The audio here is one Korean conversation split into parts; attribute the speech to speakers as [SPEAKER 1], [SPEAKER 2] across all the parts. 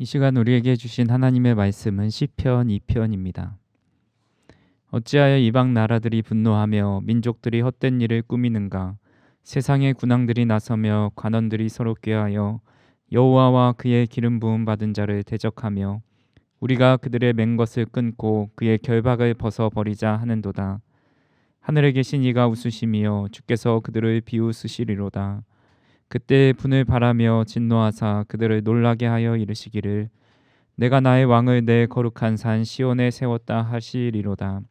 [SPEAKER 1] 이 시간 우리에게 주신 하나님의 말씀은 시편 2편입니다. 어찌하여 이방 나라들이 분노하며 민족들이 헛된 일을 꾸미는가? 세상의 군왕들이 나서며 관원들이 서로 꾀하여 여호와와 그의 기름 부음 받은 자를 대적하며 우리가 그들의 맹 것을 끊고 그의 결박을 벗어 버리자 하는도다. 하늘에 계신 이가 웃으시며 주께서 그들을 비웃으시리로다. 그때 분을 바라며 진노하사 그들을 놀라게 하여 이르시기를 내가 나의 왕을 내 거룩한 산 시온에 세웠다 하시리로다.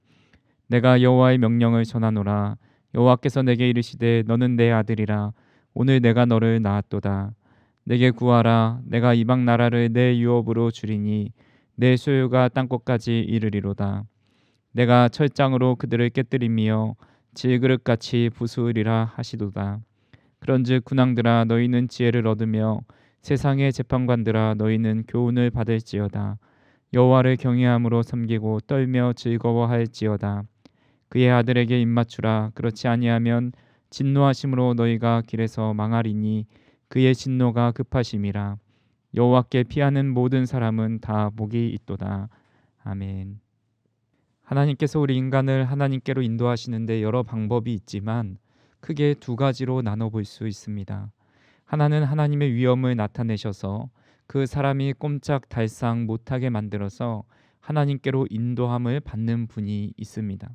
[SPEAKER 1] 내가 여호와의 명령을 전하노라. 여호와께서 내게 이르시되 너는 내 아들이라. 오늘 내가 너를 낳았도다. 내게 구하라. 내가 이방 나라를 내 유업으로 주리니 내 소유가 땅끝까지 이르리로다. 내가 철장으로 그들을 깨뜨리며 질그릇같이 부수으리라 하시도다. 그런즉 군왕들아 너희는 지혜를 얻으며 세상의 재판관들아 너희는 교훈을 받을지어다. 여호와를 경외함으로 섬기고 떨며 즐거워할지어다. 그의 아들에게 입맞추라. 그렇지 아니하면 진노하심으로 너희가 길에서 망하리니 그의 진노가 급하심이라. 여호와께 피하는 모든 사람은 다 복이 있도다. 아멘. 하나님께서 우리 인간을 하나님께로 인도하시는데 여러 방법이 있지만 크게 두 가지로 나눠볼 수 있습니다. 하나는 하나님의 위엄을 나타내셔서 그 사람이 꼼짝달싹 못하게 만들어서 하나님께로 인도함을 받는 분이 있습니다.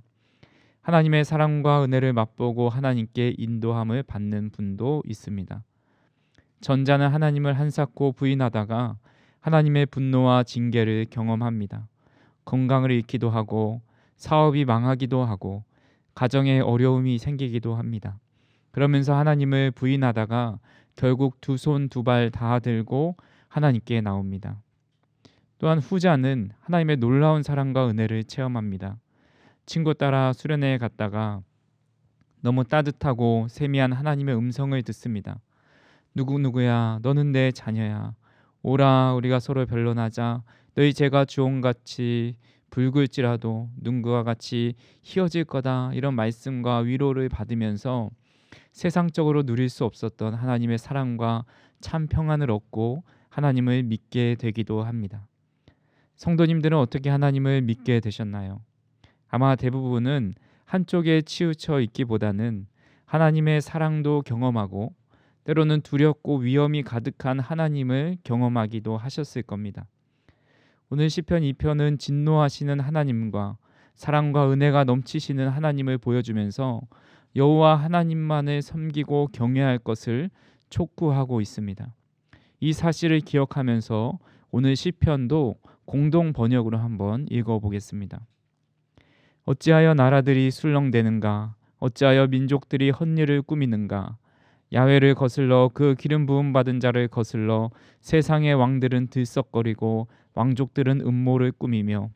[SPEAKER 1] 하나님의 사랑과 은혜를 맛보고 하나님께 인도함을 받는 분도 있습니다. 전자는 하나님을 한사코 부인하다가 하나님의 분노와 징계를 경험합니다. 건강을 잃기도 하고 사업이 망하기도 하고 가정에 어려움이 생기기도 합니다. 그러면서 하나님을 부인하다가 결국 두 손 두 발 다 들고 하나님께 나옵니다. 또한 후자는 하나님의 놀라운 사랑과 은혜를 체험합니다. 친구 따라 수련회에 갔다가 너무 따뜻하고 세미한 하나님의 음성을 듣습니다. 누구누구야 너는 내 자녀야. 오라 우리가 서로 변론하자. 너희 죄가 주홍같이 붉을지라도 눈과 같이 희어질 거다. 이런 말씀과 위로를 받으면서 세상적으로 누릴 수 없었던 하나님의 사랑과 참 평안을 얻고 하나님을 믿게 되기도 합니다. 성도님들은 어떻게 하나님을 믿게 되셨나요? 아마 대부분은 한쪽에 치우쳐 있기보다는 하나님의 사랑도 경험하고 때로는 두렵고 위험이 가득한 하나님을 경험하기도 하셨을 겁니다. 오늘 시편 2편은 진노하시는 하나님과 사랑과 은혜가 넘치시는 하나님을 보여주면서 여호와 하나님만을 섬기고 경외할 것을 촉구하고 있습니다. 이 사실을 기억하면서 오늘 시편도 공동 번역으로 한번 읽어보겠습니다. 어찌하여 나라들이 술렁대는가? 어찌하여 민족들이 헛일을 꾸미는가? 야훼를 거슬러 그 기름 부음 받은 자를 거슬러 세상의 왕들은 들썩거리고 왕족들은 음모를 꾸미며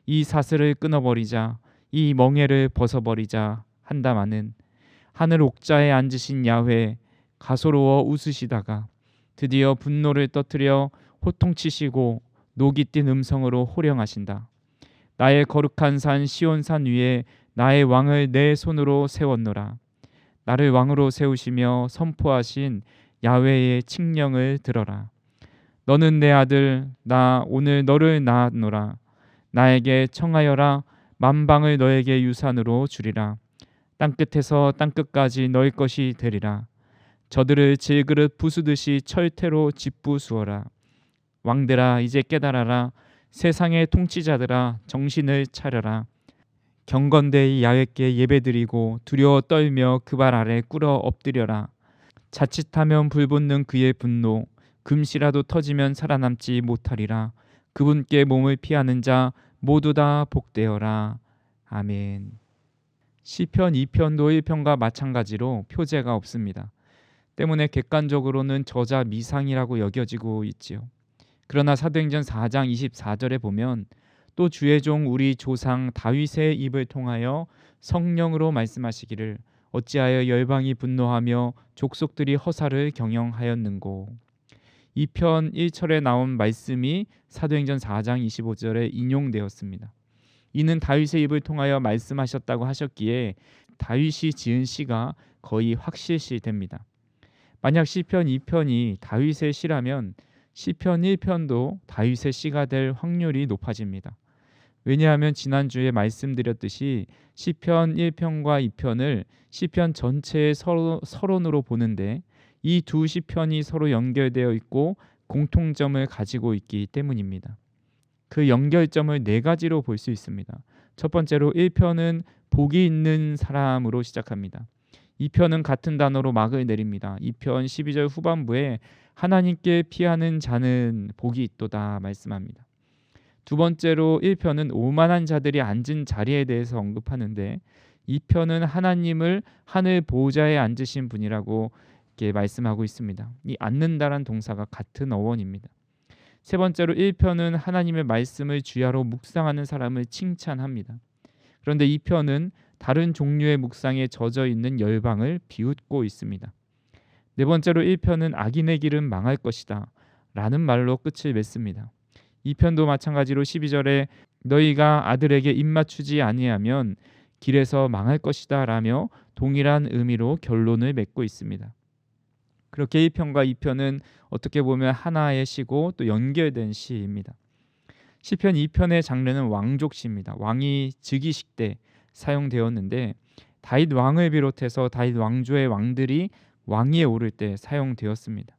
[SPEAKER 1] 이 사슬을 끊어버리자 이 멍에를 벗어버리자 한다마는 하늘 옥자에 앉으신 야훼 가소로워 웃으시다가 드디어 분노를 터뜨려 호통치시고 녹이 띤 음성으로 호령하신다. 나의 거룩한 산 시온산 위에 나의 왕을 내 손으로 세웠노라. 나를 왕으로 세우시며 선포하신 야훼의 칙령을 들어라. 너는 내 아들, 나 오늘 너를 낳았노라. 나에게 청하여라. 만방을 너에게 유산으로 주리라. 땅끝에서 땅끝까지 너희 것이 되리라. 저들을 질그릇 부수듯이 철퇴로 짓부수어라. 왕들아 이제 깨달아라. 세상의 통치자들아 정신을 차려라. 경건되이 야훼께 예배드리고 두려워 떨며 그 발 아래 꿇어 엎드려라. 자칫하면 불붙는 그의 분노 금시라도 터지면 살아남지 못하리라. 그분께 몸을 피하는 자 모두 다 복되어라. 아멘. 시편 2편도 1편과 마찬가지로 표제가 없습니다. 때문에 객관적으로는 저자 미상이라고 여겨지고 있지요. 그러나 사도행전 4장 24절에 보면 또 주의 종 우리 조상 다윗의 입을 통하여 성령으로 말씀하시기를 어찌하여 열방이 분노하며 족속들이 허사를 경영하였는고. 2편 1절에 나온 말씀이 사도행전 4장 25절에 인용되었습니다. 이는 다윗의 입을 통하여 말씀하셨다고 하셨기에 다윗이 지은 시가 거의 확실시 됩니다. 만약 시편 2편이 다윗의 시라면 시편 1편도 다윗의 시가 될 확률이 높아집니다. 왜냐하면 지난주에 말씀드렸듯이 시편 1편과 2편을 시편 전체의 서론으로 보는데 이 두 시편이 서로 연결되어 있고 공통점을 가지고 있기 때문입니다. 그 연결점을 네 가지로 볼 수 있습니다. 첫 번째로 1편은 복이 있는 사람으로 시작합니다. 2편은 같은 단어로 막을 내립니다. 2편 12절 후반부에 하나님께 피하는 자는 복이 있도다 말씀합니다. 두 번째로 1편은 오만한 자들이 앉은 자리에 대해서 언급하는데 2편은 하나님을 하늘 보좌에 앉으신 분이라고 이렇게 말씀하고 있습니다. 이 앉는다란 동사가 같은 어원입니다. 세 번째로 1편은 하나님의 말씀을 주야로 묵상하는 사람을 칭찬합니다. 그런데 2편은 다른 종류의 묵상에 젖어 있는 열방을 비웃고 있습니다. 네 번째로 1편은 악인의 길은 망할 것이다 라는 말로 끝을 맺습니다. 2편도 마찬가지로 12절에 너희가 아들에게 입맞추지 아니하면 길에서 망할 것이다 라며 동일한 의미로 결론을 맺고 있습니다. 그렇게 1편과 2편은 어떻게 보면 하나의 시고 또 연결된 시입니다. 시편 2편의 장르는 왕족시입니다. 왕이 즉위식 때 사용되었는데 다윗 왕을 비롯해서 다윗 왕조의 왕들이 왕위에 오를 때 사용되었습니다.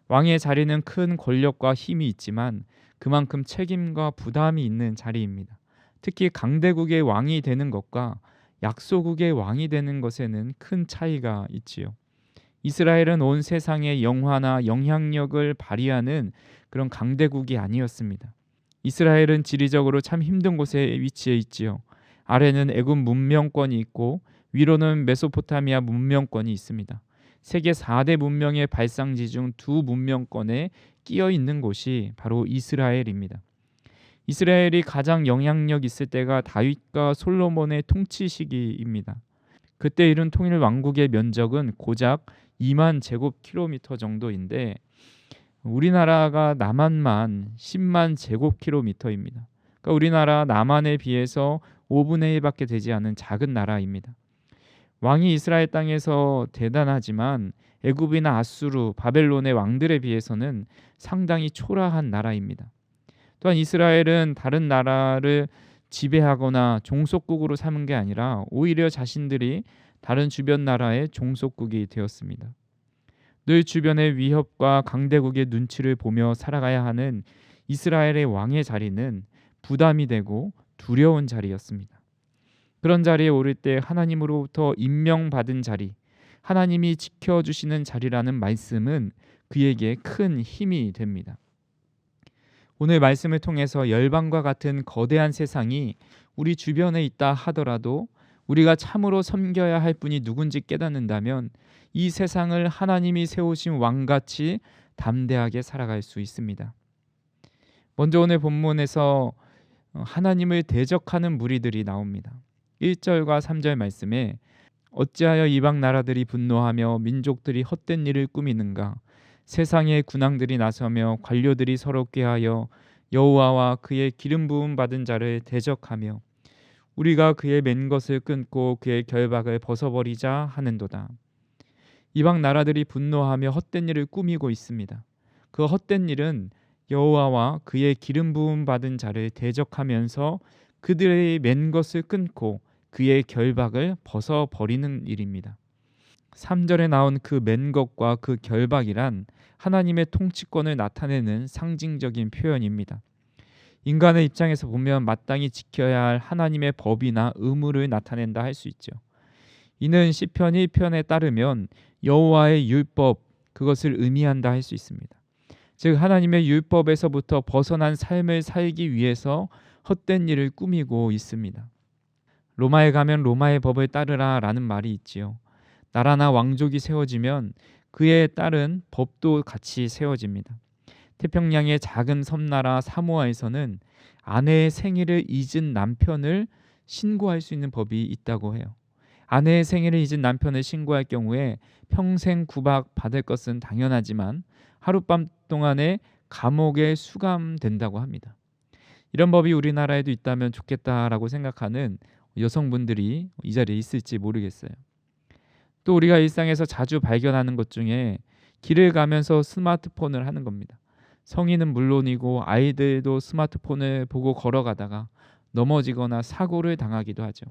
[SPEAKER 1] 왕의 자리는 큰 권력과 힘이 있지만 그만큼 책임과 부담이 있는 자리입니다. 특히 강대국의 왕이 되는 것과 약소국의 왕이 되는 것에는 큰 차이가 있지요. 이스라엘은 온 세상의 영화나 영향력을 발휘하는 그런 강대국이 아니었습니다. 이스라엘은 지리적으로 참 힘든 곳에 위치해 있지요. 아래는 애굽 문명권이 있고 위로는 메소포타미아 문명권이 있습니다. 세계 4대 문명의 발상지 중 두 문명권에 끼어 있는 곳이 바로 이스라엘입니다. 이스라엘이 가장 영향력 있을 때가 다윗과 솔로몬의 통치 시기입니다. 그때 이룬 통일 왕국의 면적은 고작 2만 제곱킬로미터 정도인데 우리나라가 남한만 10만 제곱킬로미터입니다. 그러니까 우리나라 남한에 비해서 5분의 1밖에 되지 않은 작은 나라입니다. 왕이 이스라엘 땅에서 대단하지만 애굽이나 아수르, 바벨론의 왕들에 비해서는 상당히 초라한 나라입니다. 또한 이스라엘은 다른 나라를 지배하거나 종속국으로 삼은 게 아니라 오히려 자신들이 다른 주변 나라의 종속국이 되었습니다. 늘 주변의 위협과 강대국의 눈치를 보며 살아가야 하는 이스라엘의 왕의 자리는 부담이 되고 두려운 자리였습니다. 그런 자리에 오를 때 하나님으로부터 임명받은 자리, 하나님이 지켜주시는 자리라는 말씀은 그에게 큰 힘이 됩니다. 오늘 말씀을 통해서 열방과 같은 거대한 세상이 우리 주변에 있다 하더라도 우리가 참으로 섬겨야 할 분이 누군지 깨닫는다면 이 세상을 하나님이 세우신 왕같이 담대하게 살아갈 수 있습니다. 먼저 오늘 본문에서 하나님을 대적하는 무리들이 나옵니다. 1절과 3절 말씀에 어찌하여 이방 나라들이 분노하며 민족들이 헛된 일을 꾸미는가 세상의 군왕들이 나서며 관료들이 서로 꾀하여 여호와와 그의 기름 부음 받은 자를 대적하며 우리가 그의 맨 것을 끊고 그의 결박을 벗어버리자 하는도다. 이방 나라들이 분노하며 헛된 일을 꾸미고 있습니다. 그 헛된 일은 여호와와 그의 기름 부음 받은 자를 대적하면서 그들의 맨 것을 끊고 그의 결박을 벗어버리는 일입니다. 3절에 나온 그 맨 것과 그 결박이란 하나님의 통치권을 나타내는 상징적인 표현입니다. 인간의 입장에서 보면 마땅히 지켜야 할 하나님의 법이나 의무를 나타낸다 할 수 있죠. 이는 시편 1편에 따르면 여호와의 율법, 그것을 의미한다 할 수 있습니다. 즉 하나님의 율법에서부터 벗어난 삶을 살기 위해서 헛된 일을 꾸미고 있습니다. 로마에 가면 로마의 법을 따르라 라는 말이 있지요. 나라나 왕족이 세워지면 그에 따른 법도 같이 세워집니다. 태평양의 작은 섬나라 사모아에서는 아내의 생일을 잊은 남편을 신고할 수 있는 법이 있다고 해요. 아내의 생일을 잊은 남편을 신고할 경우에 평생 구박 받을 것은 당연하지만 하룻밤 동안에 감옥에 수감된다고 합니다. 이런 법이 우리나라에도 있다면 좋겠다라고 생각하는 여성분들이 이 자리에 있을지 모르겠어요. 또 우리가 일상에서 자주 발견하는 것 중에 길을 가면서 스마트폰을 하는 겁니다. 성인은 물론이고 아이들도 스마트폰을 보고 걸어가다가 넘어지거나 사고를 당하기도 하죠.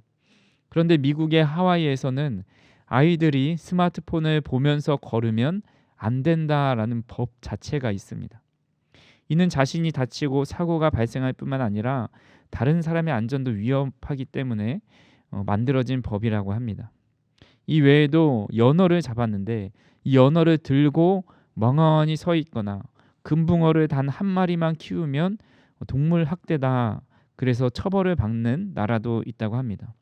[SPEAKER 1] 그런데 미국의 하와이에서는 아이들이 스마트폰을 보면서 걸으면 안 된다라는 법 자체가 있습니다. 이는 자신이 다치고 사고가 발생할 뿐만 아니라 다른 사람의 안전도 위협하기 때문에 만들어진 법이라고 합니다. 이 외에도 연어를 잡았는데 이 연어를 들고 멍하니 서 있거나 금붕어를 단 한 마리만 키우면 동물 학대다. 그래서 처벌을 받는 나라도 있다고 합니다.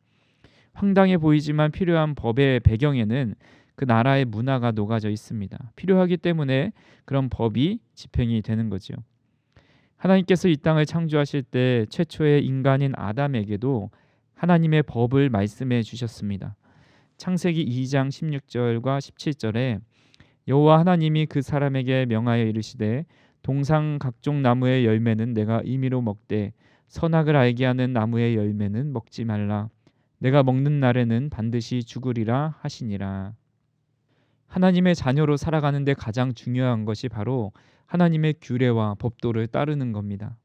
[SPEAKER 1] 황당해 보이지만 필요한 법의 배경에는 그 나라의 문화가 녹아져 있습니다. 필요하기 때문에 그런 법이 집행이 되는 거죠. 하나님께서 이 땅을 창조하실 때 최초의 인간인 아담에게도 하나님의 법을 말씀해 주셨습니다. 창세기 2장 16절과 17절에 여호와 하나님이 그 사람에게 명하여 이르시되 동상 각종 나무의 열매는 내가 임의로 먹되 선악을 알게 하는 나무의 열매는 먹지 말라. 내가 먹는 날에는 반드시 죽으리라 하시니라. 하나님의 자녀로 살아가는 데 가장 중요한 것이 바로 하나님의 규례와 법도를 따르는 겁니다.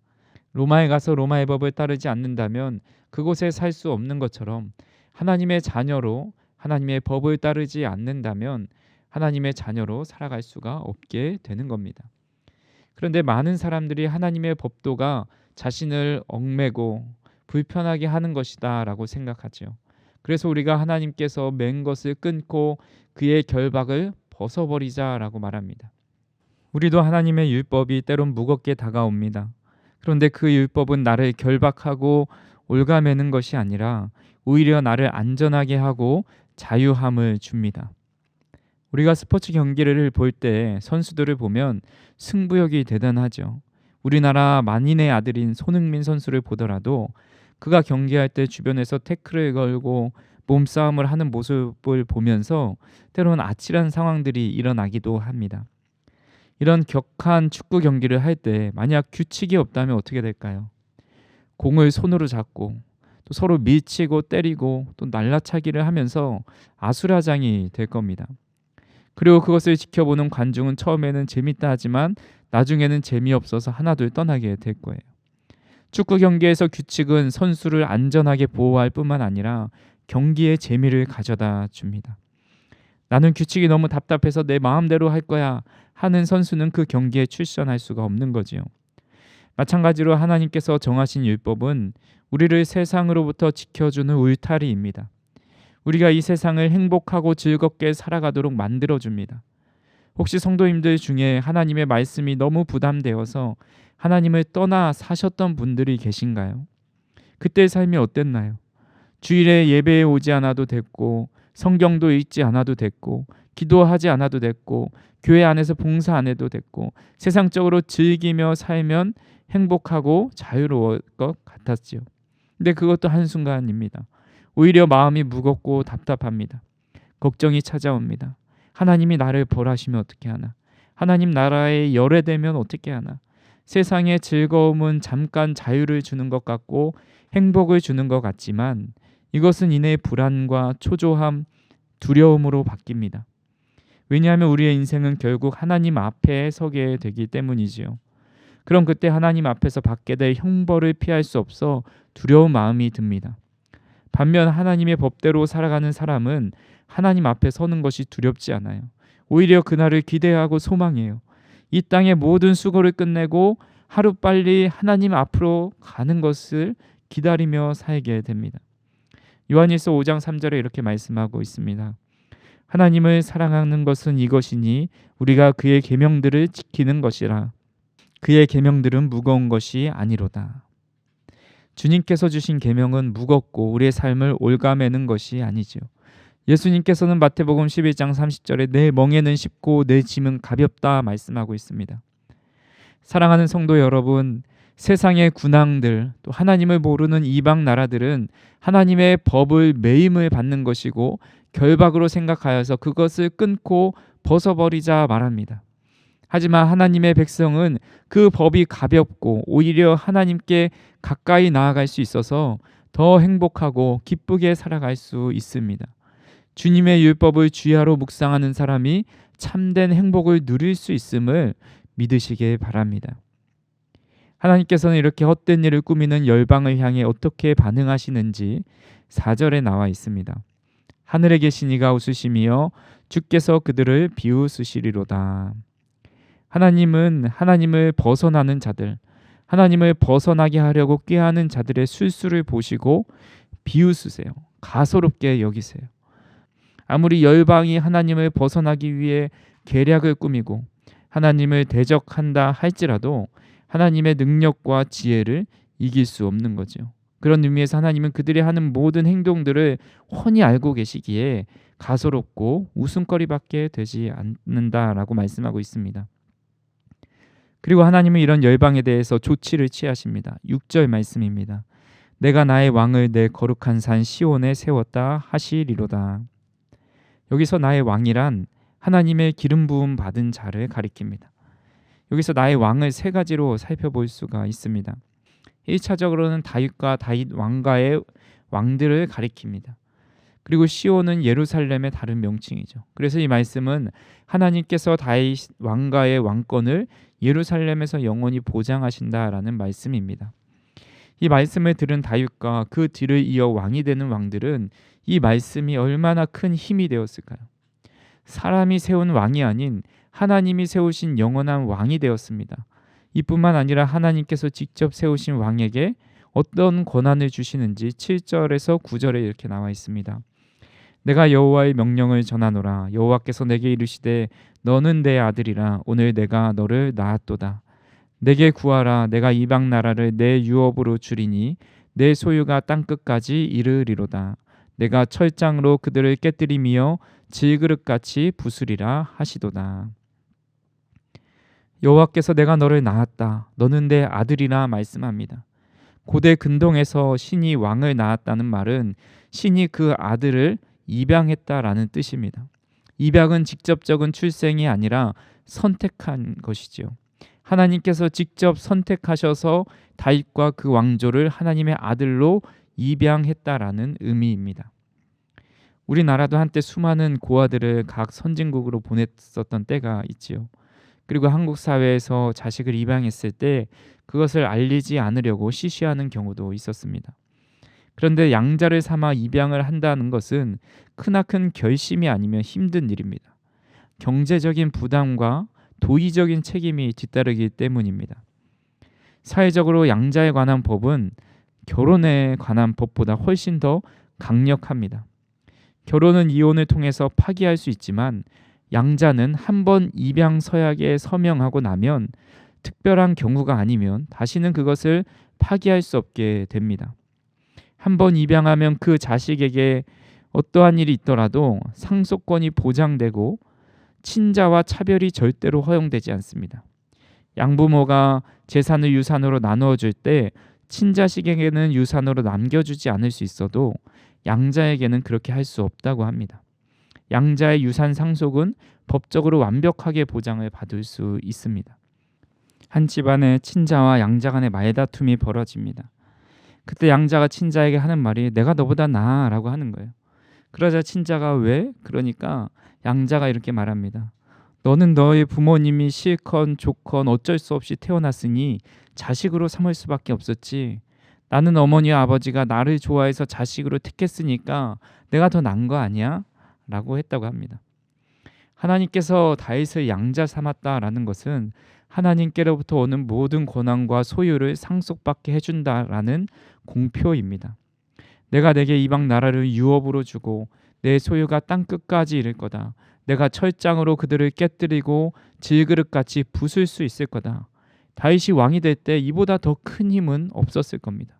[SPEAKER 1] 로마에 가서 로마의 법을 따르지 않는다면 그곳에 살 수 없는 것처럼 하나님의 자녀로 하나님의 법을 따르지 않는다면 하나님의 자녀로 살아갈 수가 없게 되는 겁니다. 그런데 많은 사람들이 하나님의 법도가 자신을 얽매고 불편하게 하는 것이다 라고 생각하죠. 그래서 우리가 하나님께서 맨 것을 끊고 그의 결박을 벗어버리자라고 말합니다. 우리도 하나님의 율법이 때론 무겁게 다가옵니다. 그런데 그 율법은 나를 결박하고 올가매는 것이 아니라 오히려 나를 안전하게 하고 자유함을 줍니다. 우리가 스포츠 경기를 볼 때 선수들을 보면 승부욕이 대단하죠. 우리나라 만인의 아들인 손흥민 선수를 보더라도 그가 경기할 때 주변에서 태클을 걸고 몸싸움을 하는 모습을 보면서 때로는 아찔한 상황들이 일어나기도 합니다. 이런 격한 축구 경기를 할 때 만약 규칙이 없다면 어떻게 될까요? 공을 손으로 잡고 또 서로 밀치고 때리고 또 날라차기를 하면서 아수라장이 될 겁니다. 그리고 그것을 지켜보는 관중은 처음에는 재밌다 하지만 나중에는 재미없어서 하나둘 떠나게 될 거예요. 축구 경기에서 규칙은 선수를 안전하게 보호할 뿐만 아니라 경기의 재미를 가져다 줍니다. 나는 규칙이 너무 답답해서 내 마음대로 할 거야 하는 선수는 그 경기에 출전할 수가 없는 거지요. 마찬가지로 하나님께서 정하신 율법은 우리를 세상으로부터 지켜주는 울타리입니다. 우리가 이 세상을 행복하고 즐겁게 살아가도록 만들어줍니다. 혹시 성도님들 중에 하나님의 말씀이 너무 부담되어서 하나님을 떠나 사셨던 분들이 계신가요? 그때의 삶이 어땠나요? 주일에 예배에 오지 않아도 됐고 성경도 읽지 않아도 됐고 기도하지 않아도 됐고 교회 안에서 봉사 안 해도 됐고 세상적으로 즐기며 살면 행복하고 자유로울 것 같았지요. 근데 그것도 한순간입니다. 오히려 마음이 무겁고 답답합니다. 걱정이 찾아옵니다. 하나님이 나를 벌하시면 어떻게 하나? 하나님 나라에 열애되면 어떻게 하나? 세상의 즐거움은 잠깐 자유를 주는 것 같고 행복을 주는 것 같지만 이것은 이내 불안과 초조함, 두려움으로 바뀝니다. 왜냐하면 우리의 인생은 결국 하나님 앞에 서게 되기 때문이지요. 그럼 그때 하나님 앞에서 받게 될 형벌을 피할 수 없어 두려운 마음이 듭니다. 반면 하나님의 법대로 살아가는 사람은 하나님 앞에 서는 것이 두렵지 않아요. 오히려 그날을 기대하고 소망해요. 이 땅의 모든 수고를 끝내고 하루빨리 하나님 앞으로 가는 것을 기다리며 살게 됩니다. 요한일서 5장 3절에 이렇게 말씀하고 있습니다. 하나님을 사랑하는 것은 이것이니 우리가 그의 계명들을 지키는 것이라. 그의 계명들은 무거운 것이 아니로다. 주님께서 주신 계명은 무겁고 우리의 삶을 올가매는 것이 아니죠. 예수님께서는 마태복음 11장 30절에 내 멍에는 쉽고 내 짐은 가볍다 말씀하고 있습니다. 사랑하는 성도 여러분, 세상의 군왕들 또 하나님을 모르는 이방 나라들은 하나님의 법을 매임을 받는 것이고 결박으로 생각하여서 그것을 끊고 벗어버리자 말합니다. 하지만 하나님의 백성은 그 법이 가볍고 오히려 하나님께 가까이 나아갈 수 있어서 더 행복하고 기쁘게 살아갈 수 있습니다. 주님의 율법을 주야로 묵상하는 사람이 참된 행복을 누릴 수 있음을 믿으시길 바랍니다. 하나님께서는 이렇게 헛된 일을 꾸미는 열방을 향해 어떻게 반응하시는지 4절에 나와 있습니다. 하늘에 계신 이가 웃으시며 주께서 그들을 비웃으시리로다. 하나님은 하나님을 벗어나는 자들, 하나님을 벗어나게 하려고 꾀하는 자들의 술수를 보시고 비웃으세요. 가소롭게 여기세요. 아무리 열방이 하나님을 벗어나기 위해 계략을 꾸미고 하나님을 대적한다 할지라도 하나님의 능력과 지혜를 이길 수 없는 거죠. 그런 의미에서 하나님은 그들이 하는 모든 행동들을 훤히 알고 계시기에 가소롭고 웃음거리밖에 되지 않는다라고 말씀하고 있습니다. 그리고 하나님은 이런 열방에 대해서 조치를 취하십니다. 6절 말씀입니다. 내가 나의 왕을 내 거룩한 산 시온에 세웠다 하시리로다. 여기서 나의 왕이란 하나님의 기름 부음 받은 자를 가리킵니다. 여기서 나의 왕을 세 가지로 살펴볼 수가 있습니다. 1차적으로는 다윗과 다윗 왕가의 왕들을 가리킵니다. 그리고 시온은 예루살렘의 다른 명칭이죠. 그래서 이 말씀은 하나님께서 다윗 왕가의 왕권을 예루살렘에서 영원히 보장하신다라는 말씀입니다. 이 말씀을 들은 다윗과 그 뒤를 이어 왕이 되는 왕들은 이 말씀이 얼마나 큰 힘이 되었을까요? 사람이 세운 왕이 아닌 하나님이 세우신 영원한 왕이 되었습니다. 이뿐만 아니라 하나님께서 직접 세우신 왕에게 어떤 권한을 주시는지 7절에서 9절에 이렇게 나와 있습니다. 내가 여호와의 명령을 전하노라. 여호와께서 내게 이르시되 너는 내 아들이라. 오늘 내가 너를 낳았도다. 내게 구하라. 내가 이방 나라를 내 유업으로 주리니 내 소유가 땅끝까지 이르리로다. 내가 철장으로 그들을 깨뜨리며 질그릇같이 부수리라 하시도다. 여호와께서 내가 너를 낳았다. 너는 내 아들이라 말씀합니다. 고대 근동에서 신이 왕을 낳았다는 말은 신이 그 아들을 입양했다라는 뜻입니다. 입양은 직접적인 출생이 아니라 선택한 것이지요. 하나님께서 직접 선택하셔서 다윗과 그 왕조를 하나님의 아들로 입양했다라는 의미입니다. 우리나라도 한때 수많은 고아들을 각 선진국으로 보냈었던 때가 있지요. 그리고 한국 사회에서 자식을 입양했을 때 그것을 알리지 않으려고 시시하는 경우도 있었습니다. 그런데 양자를 삼아 입양을 한다는 것은 크나큰 결심이 아니면 힘든 일입니다. 경제적인 부담과 도의적인 책임이 뒤따르기 때문입니다. 사회적으로 양자에 관한 법은 결혼에 관한 법보다 훨씬 더 강력합니다. 결혼은 이혼을 통해서 파기할 수 있지만 양자는 한 번 입양 서약에 서명하고 나면 특별한 경우가 아니면 다시는 그것을 파기할 수 없게 됩니다. 한 번 입양하면 그 자식에게 어떠한 일이 있더라도 상속권이 보장되고 친자와 차별이 절대로 허용되지 않습니다. 양부모가 재산을 유산으로 나누어 줄 때 친자식에게는 유산으로 남겨주지 않을 수 있어도 양자에게는 그렇게 할 수 없다고 합니다. 양자의 유산 상속은 법적으로 완벽하게 보장을 받을 수 있습니다. 한 집안에 친자와 양자 간의 말다툼이 벌어집니다. 그때 양자가 친자에게 하는 말이 내가 너보다 나아 라고 하는 거예요. 그러자 친자가 왜? 그러니까 양자가 이렇게 말합니다. 너는 너의 부모님이 싫건 좋건 어쩔 수 없이 태어났으니 자식으로 삼을 수밖에 없었지. 나는 어머니와 아버지가 나를 좋아해서 자식으로 택했으니까 내가 더 나은 거 아니야? 라고 했다고 합니다. 하나님께서 다윗을 양자 삼았다라는 것은 하나님께로부터 오는 모든 권한과 소유를 상속받게 해준다라는 공표입니다. 내가 내게 이방 나라를 유업으로 주고 내 소유가 땅끝까지 이를 거다. 내가 철장으로 그들을 깨뜨리고 질그릇같이 부술 수 있을 거다. 다윗이 왕이 될 때 이보다 더 큰 힘은 없었을 겁니다.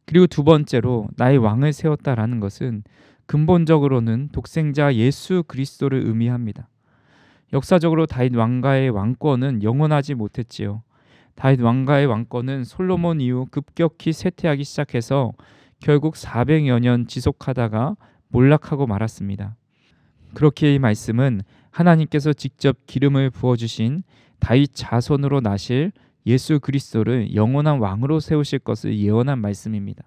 [SPEAKER 1] 그리고 두 번째로 나의 왕을 세웠다라는 것은 근본적으로는 독생자 예수 그리스도를 의미합니다. 역사적으로 다윗 왕가의 왕권은 영원하지 못했지요. 다윗 왕가의 왕권은 솔로몬 이후 급격히 쇠퇴하기 시작해서 결국 400여 년 지속하다가 몰락하고 말았습니다. 그렇게 이 말씀은 하나님께서 직접 기름을 부어주신 다윗 자손으로 나실 예수 그리스도를 영원한 왕으로 세우실 것을 예언한 말씀입니다.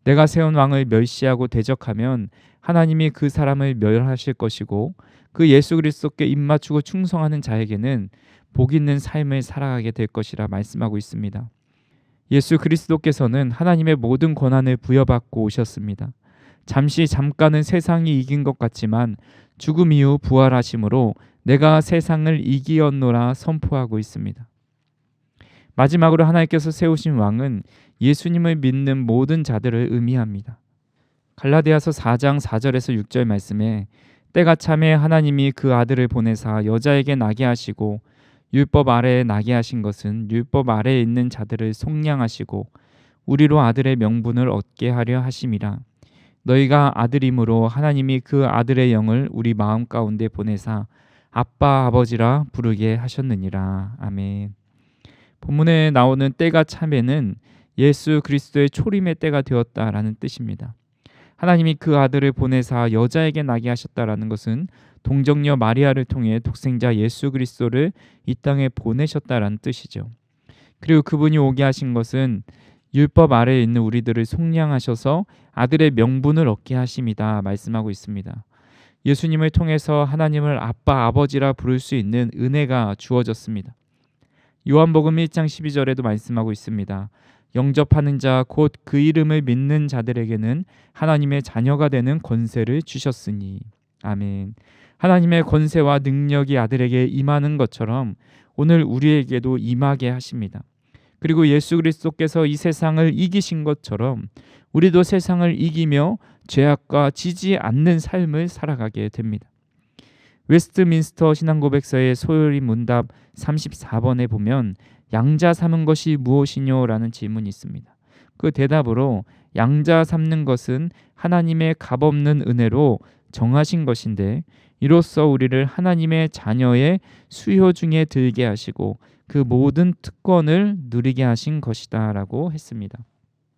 [SPEAKER 1] 내가 세운 왕을 멸시하고 대적하면 하나님이 그 사람을 멸하실 것이고 그 예수 그리스도께 입맞추고 충성하는 자에게는 복 있는 삶을 살아가게 될 것이라 말씀하고 있습니다. 예수 그리스도께서는 하나님의 모든 권한을 부여받고 오셨습니다. 잠깐은 세상이 이긴 것 같지만 죽음 이후 부활하심으로 내가 세상을 이기었노라 선포하고 있습니다. 마지막으로 하나님께서 세우신 왕은 예수님을 믿는 모든 자들을 의미합니다. 갈라디아서 4장 4절에서 6절 말씀에 때가 참에 하나님이 그 아들을 보내사 여자에게 나게 하시고 율법 아래에 나게 하신 것은 율법 아래에 있는 자들을 속량하시고 우리로 아들의 명분을 얻게 하려 하심이라. 너희가 아들임으로 하나님이 그 아들의 영을 우리 마음 가운데 보내사 아빠 아버지라 부르게 하셨느니라. 아멘. 본문에 나오는 때가 참에는 예수 그리스도의 초림의 때가 되었다라는 뜻입니다. 하나님이 그 아들을 보내사 여자에게 나게 하셨다라는 것은 동정녀 마리아를 통해 독생자 예수 그리스도를 이 땅에 보내셨다라는 뜻이죠. 그리고 그분이 오게 하신 것은 율법 아래에 있는 우리들을 속량하셔서 아들의 명분을 얻게 하심이다 말씀하고 있습니다. 예수님을 통해서 하나님을 아빠 아버지라 부를 수 있는 은혜가 주어졌습니다. 요한복음 1장 12절에도 말씀하고 있습니다. 영접하는 자 곧 그 이름을 믿는 자들에게는 하나님의 자녀가 되는 권세를 주셨으니. 아멘. 하나님의 권세와 능력이 아들에게 임하는 것처럼 오늘 우리에게도 임하게 하십니다. 그리고 예수 그리스도께서 이 세상을 이기신 것처럼 우리도 세상을 이기며 죄악과 지지 않는 삶을 살아가게 됩니다. 웨스트민스터 신앙고백서의 소요리 문답 34번에 보면 양자 삼은 것이 무엇이뇨? 라는 질문이 있습니다. 그 대답으로 양자 삼는 것은 하나님의 값없는 은혜로 정하신 것인데 이로써 우리를 하나님의 자녀의 수요 중에 들게 하시고 그 모든 특권을 누리게 하신 것이다 라고 했습니다.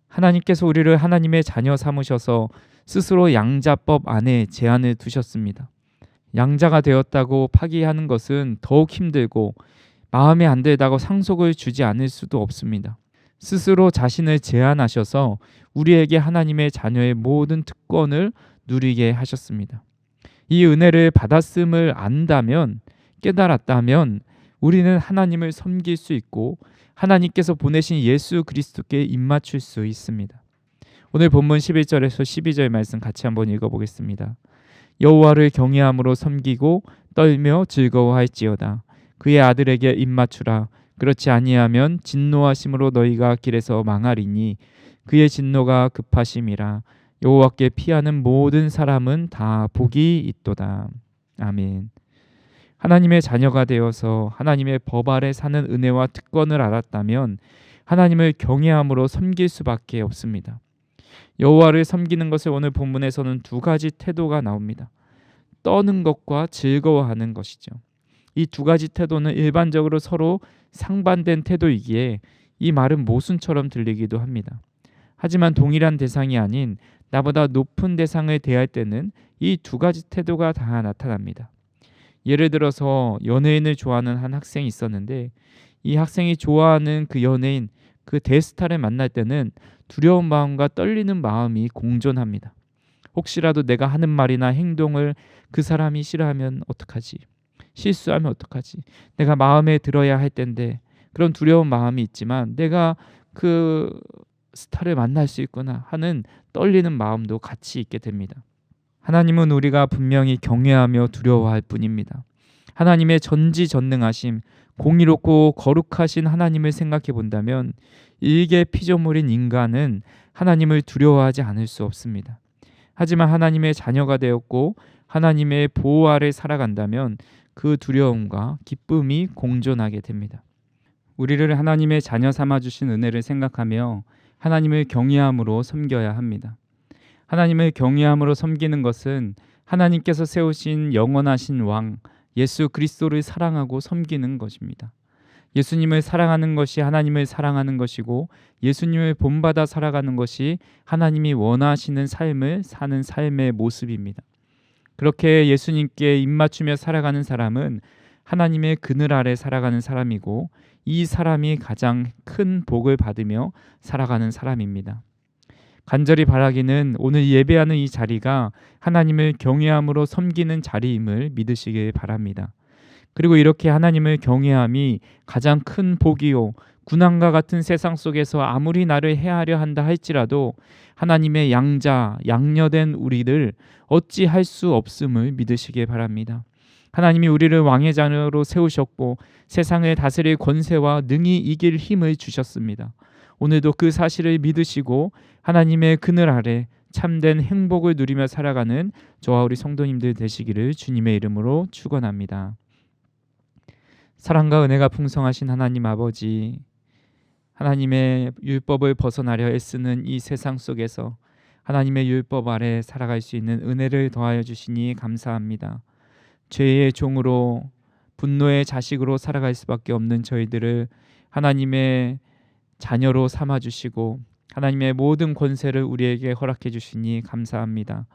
[SPEAKER 1] 하나님께서 우리를 하나님의 자녀 삼으셔서 스스로 양자법 안에 제한을 두셨습니다. 양자가 되었다고 파기하는 것은 더욱 힘들고 마음에 안 들다고 상속을 주지 않을 수도 없습니다. 스스로 자신을 제한하셔서 우리에게 하나님의 자녀의 모든 특권을 누리게 하셨습니다. 이 은혜를 받았음을 안다면, 깨달았다면 우리는 하나님을 섬길 수 있고 하나님께서 보내신 예수 그리스도께 입맞출 수 있습니다. 오늘 본문 11절에서 12절 말씀 같이 한번 읽어보겠습니다. 여호와를 경외함으로 섬기고 떨며 즐거워할지어다. 그의 아들에게 입맞추라. 그렇지 아니하면 진노하심으로 너희가 길에서 망하리니 그의 진노가 급하심이라. 여호와께 피하는 모든 사람은 다 복이 있도다. 아멘. 하나님의 자녀가 되어서 하나님의 법 아래 사는 은혜와 특권을 알았다면 하나님을 경외함으로 섬길 수밖에 없습니다. 여호와를 섬기는 것을 오늘 본문에서는 두 가지 태도가 나옵니다. 떠는 것과 즐거워하는 것이죠. 이 두 가지 태도는 일반적으로 서로 상반된 태도이기에 이 말은 모순처럼 들리기도 합니다. 하지만 동일한 대상이 아닌 나보다 높은 대상을 대할 때는 이 두 가지 태도가 다 나타납니다. 예를 들어서 연예인을 좋아하는 한 학생이 있었는데 이 학생이 좋아하는 그 연예인, 그 대스타를 만날 때는 두려운 마음과 떨리는 마음이 공존합니다. 혹시라도 내가 하는 말이나 행동을 그 사람이 싫어하면 어떡하지? 실수하면 어떡하지? 내가 마음에 들어야 할 텐데 그런 두려운 마음이 있지만 내가 그 스타를 만날 수 있구나 하는 떨리는 마음도 같이 있게 됩니다. 하나님은 우리가 분명히 경외하며 두려워할 뿐입니다. 하나님의 전지전능하심, 공의롭고 거룩하신 하나님을 생각해 본다면 일개 피조물인 인간은 하나님을 두려워하지 않을 수 없습니다. 하지만 하나님의 자녀가 되었고 하나님의 보호 아래 살아간다면 그 두려움과 기쁨이 공존하게 됩니다. 우리를 하나님의 자녀 삼아주신 은혜를 생각하며 하나님을 경외함으로 섬겨야 합니다. 하나님을 경외함으로 섬기는 것은 하나님께서 세우신 영원하신 왕 예수 그리스도를 사랑하고 섬기는 것입니다. 예수님을 사랑하는 것이 하나님을 사랑하는 것이고 예수님을 본받아 살아가는 것이 하나님이 원하시는 삶을 사는 삶의 모습입니다. 그렇게 예수님께 입맞추며 살아가는 사람은 하나님의 그늘 아래 살아가는 사람이고 이 사람이 가장 큰 복을 받으며 살아가는 사람입니다. 간절히 바라기는 오늘 예배하는 이 자리가 하나님을 경외함으로 섬기는 자리임을 믿으시길 바랍니다. 그리고 이렇게 하나님을 경외함이 가장 큰 복이요, 군왕과 같은 세상 속에서 아무리 나를 해하려 한다 할지라도 하나님의 양자 양녀된 우리를 어찌할 수 없음을 믿으시길 바랍니다. 하나님이 우리를 왕의 자녀로 세우셨고 세상을 다스릴 권세와 능히 이길 힘을 주셨습니다. 오늘도 그 사실을 믿으시고 하나님의 그늘 아래 참된 행복을 누리며 살아가는 저와 우리 성도님들 되시기를 주님의 이름으로 축원합니다. 사랑과 은혜가 풍성하신 하나님 아버지, 하나님의 율법을 벗어나려 애쓰는 이 세상 속에서 하나님의 율법 아래 살아갈 수 있는 은혜를 더하여 주시니 감사합니다. 죄의 종으로 분노의 자식으로 살아갈 수밖에 없는 저희들을 하나님의 자녀로 삼아 주시고 하나님의 모든 권세를 우리에게 허락해 주시니 감사합니다.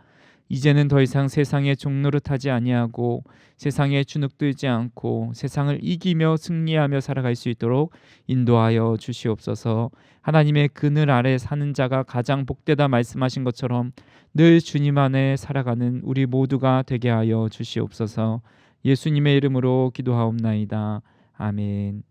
[SPEAKER 1] 이제는 더 이상 세상의 종노릇하지 아니하고 세상에 주눅들지 않고 세상을 이기며 승리하며 살아갈 수 있도록 인도하여 주시옵소서. 하나님의 그늘 아래 사는 자가 가장 복되다 말씀하신 것처럼 늘 주님 안에 살아가는 우리 모두가 되게 하여 주시옵소서. 예수님의 이름으로 기도하옵나이다. 아멘.